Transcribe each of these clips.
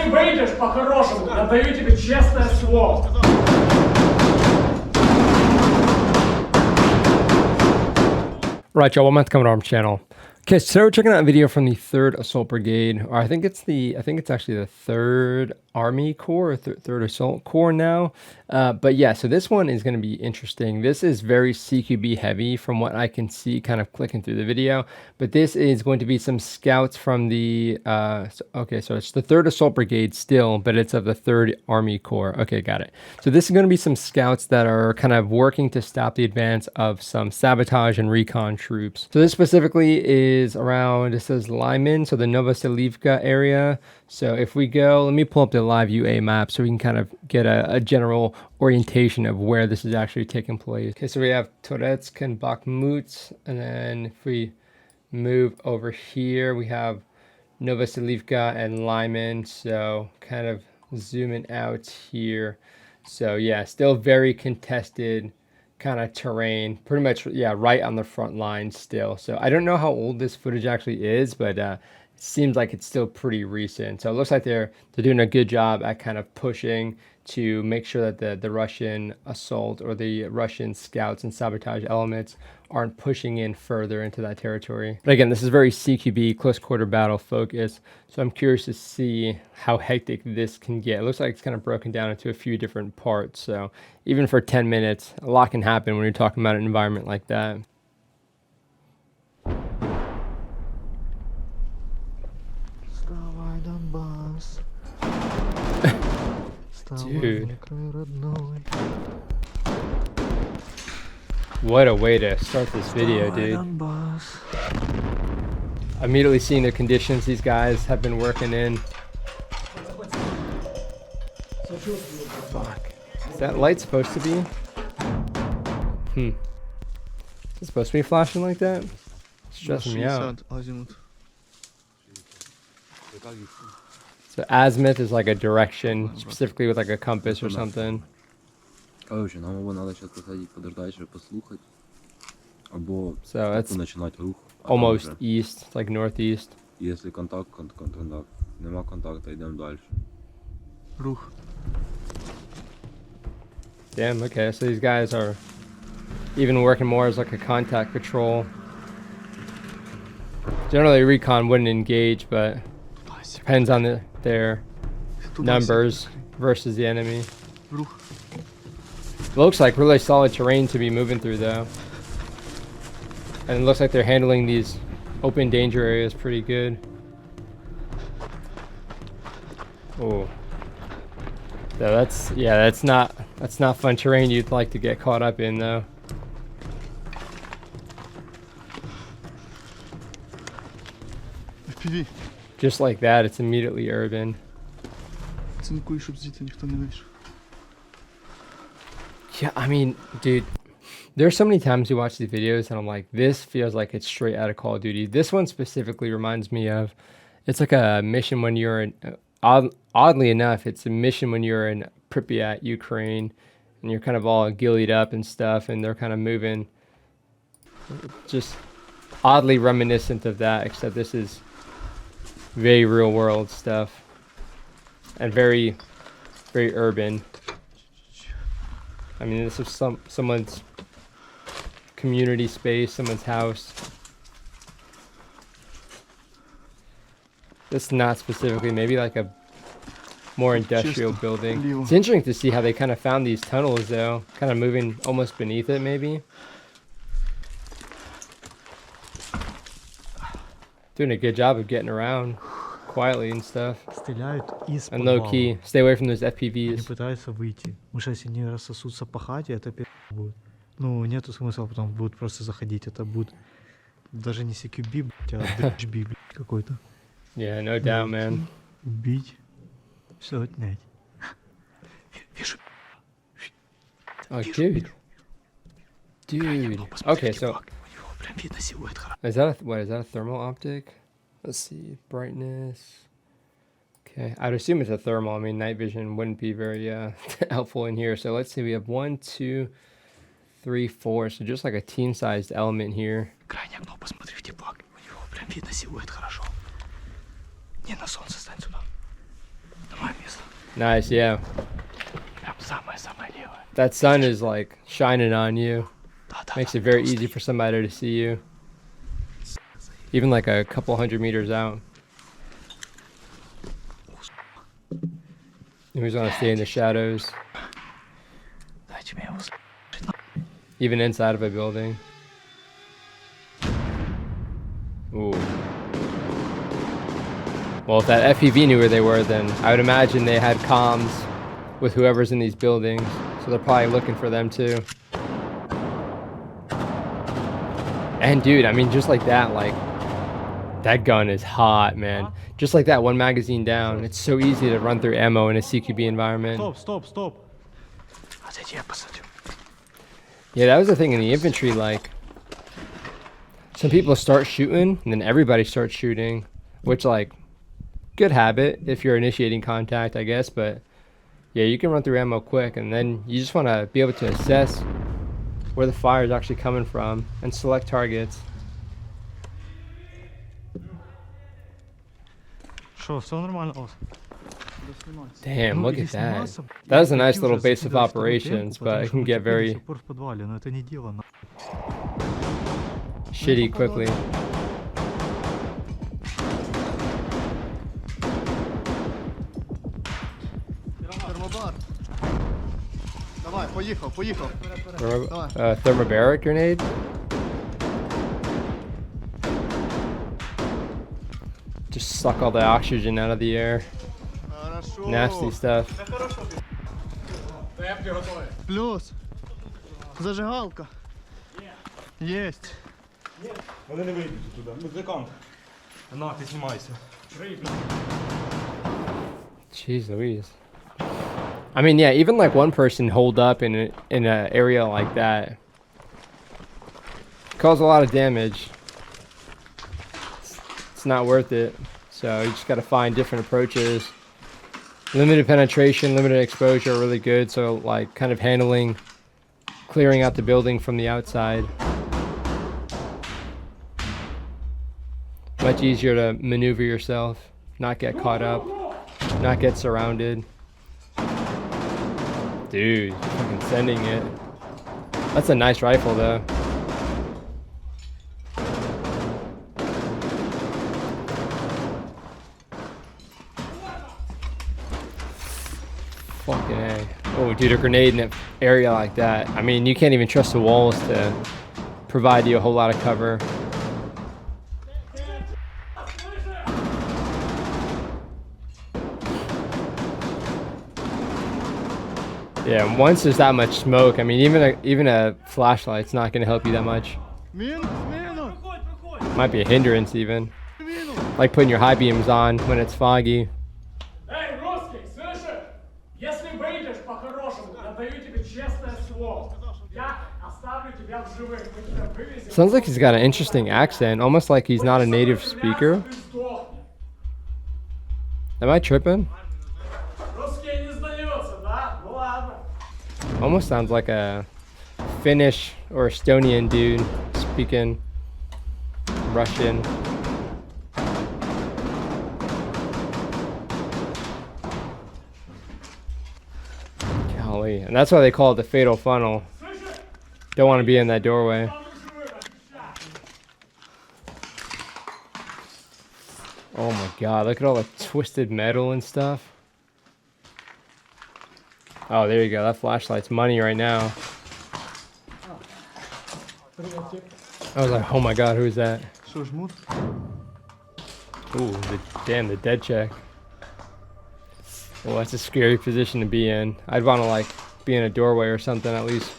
не выйдешь по-хорошему, я даю тебе честное слово. Right, y'all, welcome to our channel. Okay, so we're checking out a video from the 3rd Assault Brigade, or I think it's actually the 3rd Army Corps, or 3rd Assault Corps now. But yeah, so this one is going to be interesting. This is very CQB heavy from what I can see kind of clicking through the video. But this is going to be some scouts from the, okay, so it's the 3rd Assault Brigade still, but it's of the 3rd Army Corps. Okay, got it. So this is going to be some scouts that are kind of working to stop the advance of some sabotage and recon troops. So this specifically is around, it says Lyman, so the Novoselivka area. So if we go, let me pull up the live UA map so we can kind of get a general orientation of where this is actually taking place. Okay, so we have Toretsk and Bakhmut, and then if we move over here, we have Novoselivka and Lyman. So kind of zooming out here. So yeah, still very contested kind of terrain, pretty much, yeah, right on the front line still. So I don't know how old this footage actually is, but it seems like it's still pretty recent. So it looks like they're doing a good job at kind of pushing to make sure that the Russian assault or the Russian scouts and sabotage elements aren't pushing in further into that territory. But again, this is very CQB, close quarter battle focus. So I'm curious to see how hectic this can get. It looks like it's kind of broken down into a few different parts. So even for 10 minutes, a lot can happen when you're talking about an environment like that. Dude. What a way to start this video, dude. Immediately seeing the conditions these guys have been working in. Fuck. Is that light supposed to be? Is it supposed to be flashing like that? It's stressing me out. So azimuth is like a direction, specifically with like a compass or something. Короче, нам его надо сейчас посадить, подождать, чтобы послухать. Або So that's начинать рух. almost east, like northeast. Если контакт, контакт. Нема контакта, йдемо дальше. Рух. Damn, okay, so these guys are even working more as like a contact patrol. Generally recon wouldn't engage, but depends on their numbers versus the enemy. It looks like really solid terrain to be moving through though. And it looks like they're handling these open danger areas pretty good. Oh. So that's not fun terrain you'd like to get caught up in though. FPV. Just like that, it's immediately urban. Цинкуй, щоб звідти ніхто не вийшов. Yeah, I mean, dude, there's so many times you watch these videos and I'm like, this feels like it's straight out of Call of Duty. This one specifically reminds me of, it's like a mission when you're in, oddly enough, it's a mission when you're in Pripyat, Ukraine, and you're kind of all gillied up and stuff, and they're kind of moving. Just oddly reminiscent of that, except this is very real world stuff and very, very urban. I mean, this is someone's community space, someone's house. This is not specifically, maybe like a more industrial building. It's interesting to see how they kind of found these tunnels though, kind of moving almost beneath it maybe. Doing a good job of getting around quietly and stuff. And low key, stay away from those FPVs. Они пытаются выйти. Потому что если они рассосутся по хате, это будет. Ну, нету смысла потом будут просто заходить. Это будет даже не CQB, блядь, а DHB, блядь, какой-то. Yeah, no doubt, man. Убить. Все отнять. Вижу. Oh, dude. Dude. Okay, so is that a thermal optic? Let's see, brightness. Okay, I'd assume it's a thermal. I mean, night vision wouldn't be very helpful in here. So let's see, we have 1, 2, 3, 4. So just like a team-sized element here. Крайнее окно, посмотри в теплак. У него прям видно силуэт хорошо. Не на солнце, стань сюда. Nice, yeah. That sun is like shining on you. Makes it very easy for somebody to see you. Even like a couple 100 meters out. You always want to stay in the shadows. Even inside of a building. Ooh. Well, if that FPV knew where they were, then I would imagine they had comms with whoever's in these buildings. So they're probably looking for them too. And dude, I mean, just like that, like, that gun is hot, man. Just like that, one magazine down. It's so easy to run through ammo in a CQB environment. Стоп. Yeah, that was the thing in the infantry, like, some people start shooting, and then everybody starts shooting, which, like, good habit if you're initiating contact, I guess, but yeah, you can run through ammo quick, and then you just want to be able to assess where the fire is actually coming from and select targets. Что, все нормально у вас? Damn, Ну, look или at that. сниматься, That was a блядь, nice пойти little уже base of закидывать вторую operations, пленку, but потому it что can мы get теперь до very сих пор в подвале, но это не дело, на. shitty quickly. Термобар. Давай, поїхав. Thermobaric grenade? Just suck all the oxygen out of the air. Хорошо. Nasty stuff. Темпки готові. Плюс. Зажигалка. Єсть. Вони не вийдуть туди. Музикант. На, ти знімайся. Jeez Louise. I mean, yeah, even like one person holed up in an area like that cause a lot of damage. It's not worth it. So you just got to find different approaches. Limited penetration, limited exposure are really good. So like kind of handling, clearing out the building from the outside. Much easier to maneuver yourself, not get caught up, not get surrounded. Dude, fucking sending it. That's a nice rifle though. Fucking A. Oh, dude, a grenade in an area like that. I mean, you can't even trust the walls to provide you a whole lot of cover. Yeah, and once there's that much smoke, I mean, even a flashlight's not going to help you that much. Мінус. Might be a hindrance even. Like putting your high beams on when it's foggy. Эй, русский, слышишь? Если выйдешь по-хорошему, я даю тебе честное слово. Я оставлю тебя в живых. Мы тебя вывезем. Sounds like he's got an interesting accent, almost like he's not a native speaker. Ты сдохнешь. Am I tripping? Русские не сдаются, да? Ну ладно. Almost sounds like a Finnish or Estonian dude speaking Russian. Golly, and that's why they call it the fatal funnel. Don't want to be in that doorway. Oh my god, look at all the twisted metal and stuff. Oh, there you go. That flashlight's money right now. I was like, oh my god, who's that? Що, жмут? Ooh, damn, the dead check. Well, that's a scary position to be in. I'd want to like be in a doorway or something at least.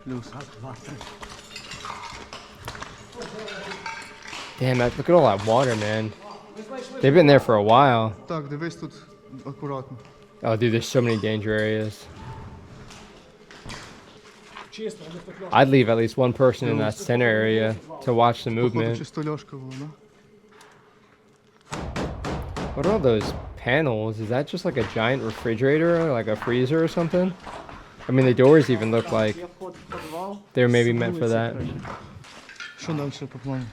Плюс. Damn, look at all that water, man. They've been there for a while. Так, дивись тут акуратно. Oh, dude, there's so many danger areas. I'd leave at least one person in that center area to watch the Походу, movement. чисто льошка була, да? What are all those panels? Is that just like a giant refrigerator, like a freezer or something? I mean, the doors even look like they're maybe meant for that. Що далі по плану?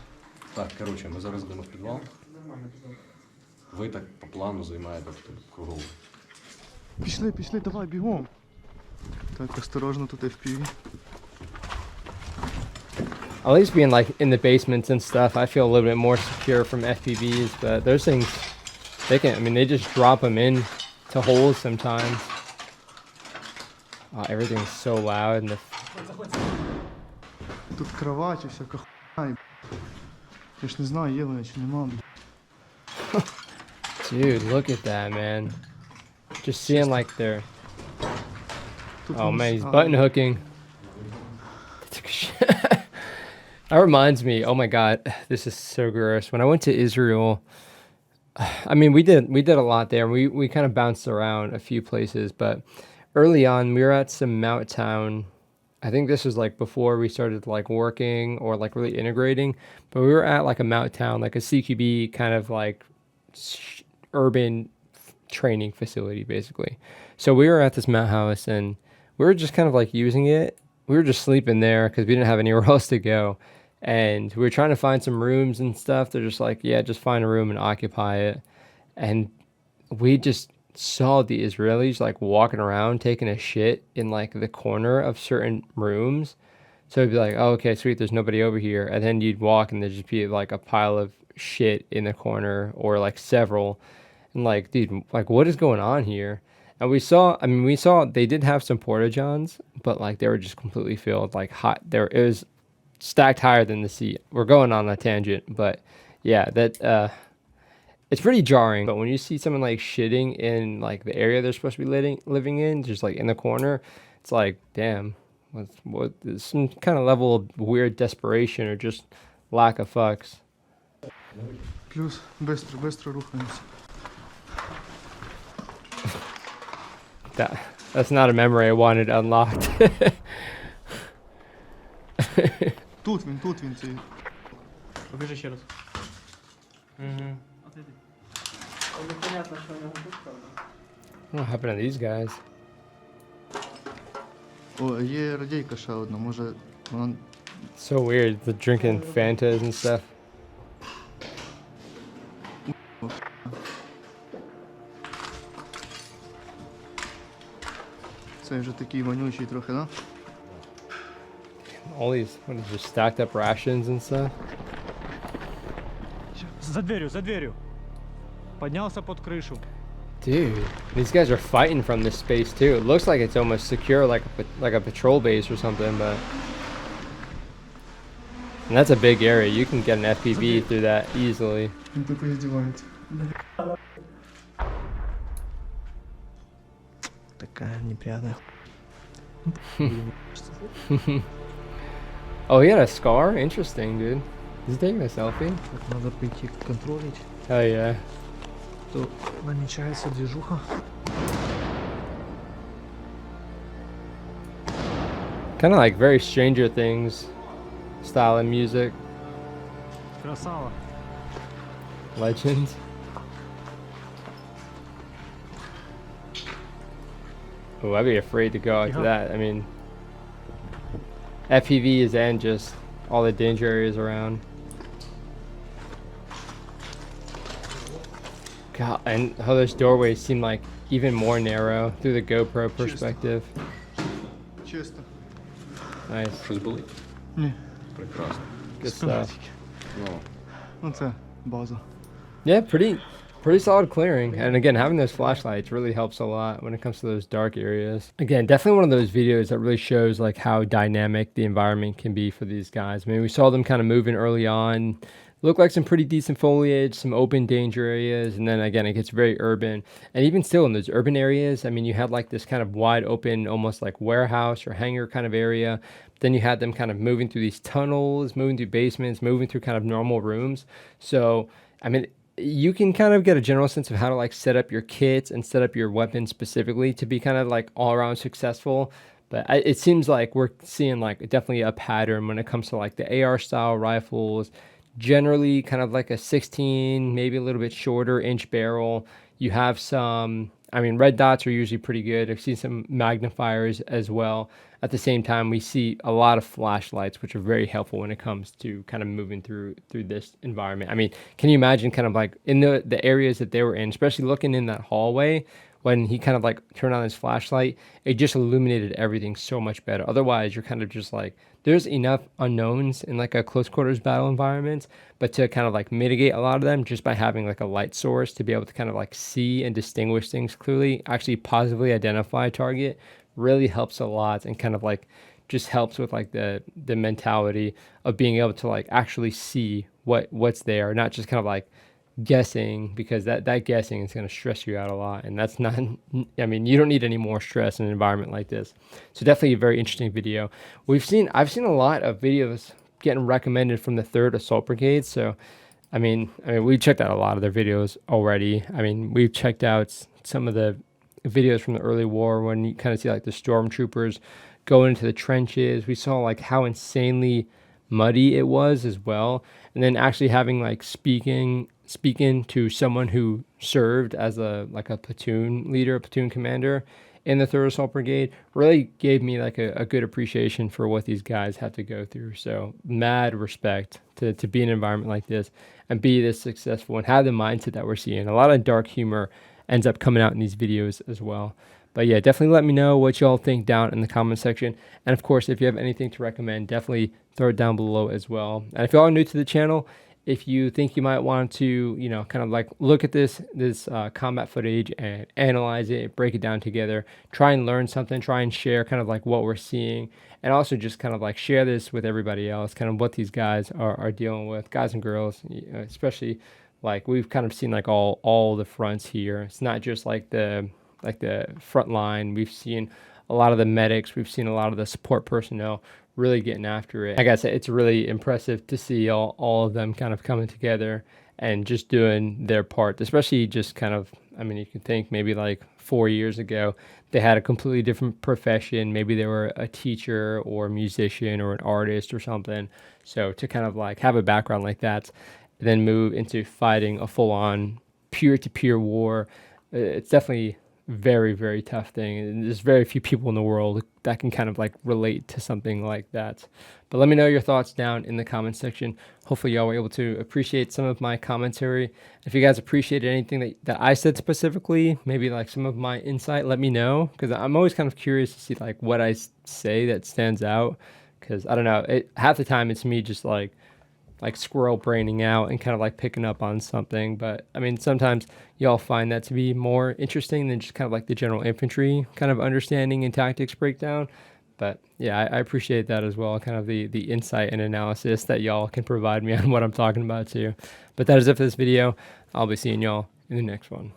Так, коротше, ми зараз йдемо в підвал. Ви так по плану займаєте кругу. Пішли, давай, бігом. Так, осторожно, тут FPV. At least being like in the basements and stuff, I feel a little bit more secure from FPVs. But those things, they can. I mean, they just drop them in to holes sometimes. Oh, everything's so loud and the. Тут кровать і всяка хуйня. І... Я ж не знаю, є вони чи нема. Dude, look at that, man. Just seeing like they're. Тут Oh вони- man, he's а, button hooking. That reminds me. Oh my god, this is so gross. When I went to Israel, I mean, we did a lot there. We kind of bounced around a few places, but early on, we were at some mountain town. I think this was like before we started like working or like really integrating. But we were at like a mountain town, like a CQB kind of like urban training facility, basically. So we were at this mountain house and we were just kind of like using it. We were just sleeping there because we didn't have anywhere else to go. And we were trying to find some rooms and stuff. They're just like, yeah, just find a room and occupy it. And we just saw the Israelis like walking around taking a shit in like the corner of certain rooms. So it'd be like, oh, okay, sweet, there's nobody over here. And then you'd walk and there'd just be like a pile of shit in the corner or like several. And like, dude, like what is going on here? And we saw they did have some porta johns, but like they were just completely filled, like hot. It was stacked higher than the seat. We're going on a tangent, but yeah, that it's pretty jarring. But when you see someone like shitting in like the area they're supposed to be living in, just like in the corner, it's like, damn, what there's some kind of level of weird desperation or just lack of fucks. Плюс, быстро рухаємося. That's not a memory I wanted unlocked. Тут він, цей. Покажи ще раз. Угу. What happened to these guys? О, є радійка ще одна, може вона... So weird, the drinking Fantas and stuff. Це вже такий вонючий трохи, да? All these, what is just stacked up rations and stuff. За дверью. Поднялся под крышу. Dude, these guys are fighting from this space too. It looks like it's almost secure, like a patrol base or something, but. And that's a big area. You can get an FPV through that easily. Він такий здівається. Такая неприятная. Oh, he had a scar? Interesting, dude. Is he taking a selfie? Так, надо прийти контролить. Oh yeah. То намечается движуха. Kind of like very Stranger Things style of music. Красава. Legends. Oh, I'd be afraid to go out to Yeah. that. I mean, FPVs and just all the danger areas around. God, and how those doorways seem like even more narrow through the GoPro perspective. Чисто. Nice. Щось болить? Ні. Прекрасно. Good stuff. Ну, Ну це база. Yeah, pretty solid clearing. And again, having those flashlights really helps a lot when it comes to those dark areas. Again, definitely one of those videos that really shows like how dynamic the environment can be for these guys. I mean, we saw them kind of moving early on. Looked like some pretty decent foliage, some open danger areas, and then again it gets very urban. And even still in those urban areas, I mean, you had like this kind of wide open, almost like warehouse or hangar kind of area. Then you had them kind of moving through these tunnels, moving through basements, moving through kind of normal rooms. So I mean, you can kind of get a general sense of how to like set up your kits and set up your weapons specifically to be kind of like all around successful. But it seems like we're seeing like definitely a pattern when it comes to like the AR style rifles. Generally kind of like a 16, maybe a little bit shorter inch barrel. You have some, I mean, red dots are usually pretty good. I've seen some magnifiers as well. at the same time, we see a lot of flashlights, which are very helpful when it comes to kind of moving through this environment. I mean, can you imagine kind of like in the areas that they were in, especially looking in that hallway, when he kind of like turned on his flashlight, it just illuminated everything so much better. Otherwise, you're kind of just like, there's enough unknowns in like a close quarters battle environment, but to kind of like mitigate a lot of them just by having like a light source to be able to kind of like see and distinguish things clearly, actually positively identify a target, really helps a lot, and kind of like just helps with like the mentality of being able to like actually see what's there, not just kind of like guessing, because that guessing is going to stress you out a lot, and that's not, I mean, you don't need any more stress in an environment like this. So definitely a very interesting video. I've seen a lot of videos getting recommended from the 3rd Assault Brigade, so I mean we checked out a lot of their videos already. I mean, we've checked out some of the videos from the early war when you kind of see like the stormtroopers go into the trenches. We saw like how insanely muddy it was as well, and then actually having like speaking to someone who served as a platoon leader, a platoon commander in the 3rd Assault Brigade really gave me like a good appreciation for what these guys have to go through. So mad respect to be in an environment like this and be this successful and have the mindset that we're seeing. A lot of dark humor ends up coming out in these videos as well. But yeah, definitely let me know what y'all think down in the comment section. And of course, if you have anything to recommend, definitely throw it down below as well. And if y'all are new to the channel, if you think you might want to, you know, kind of like look at this combat footage and analyze it, break it down together, try and learn something, try and share kind of like what we're seeing, and also just kind of like share this with everybody else, kind of what these guys are dealing with, guys and girls, especially like we've kind of seen like all the fronts here. It's not just like the front line. We've seen a lot of the medics, we've seen a lot of the support personnel really getting after it. Like I said, it's really impressive to see all of them kind of coming together and just doing their part, especially just kind of, I mean, you can think maybe like 4 years ago, they had a completely different profession. Maybe they were a teacher or a musician or an artist or something. So to kind of like have a background like that, then move into fighting a full-on peer-to-peer war, it's definitely very, very tough thing, and there's very few people in the world that can kind of like relate to something like that. But let me know your thoughts down in the comment section. Hopefully y'all were able to appreciate some of my commentary. If you guys appreciated anything that I said specifically, maybe like some of my insight, let me know, because I'm always kind of curious to see like what I say that stands out, because I don't know, half the time it's me just like squirrel braining out and kind of like picking up on something. But I mean, sometimes y'all find that to be more interesting than just kind of like the general infantry kind of understanding and tactics breakdown. But yeah, I appreciate that as well, kind of the insight and analysis that y'all can provide me on what I'm talking about too. But that is it for this video. I'll be seeing y'all in the next one.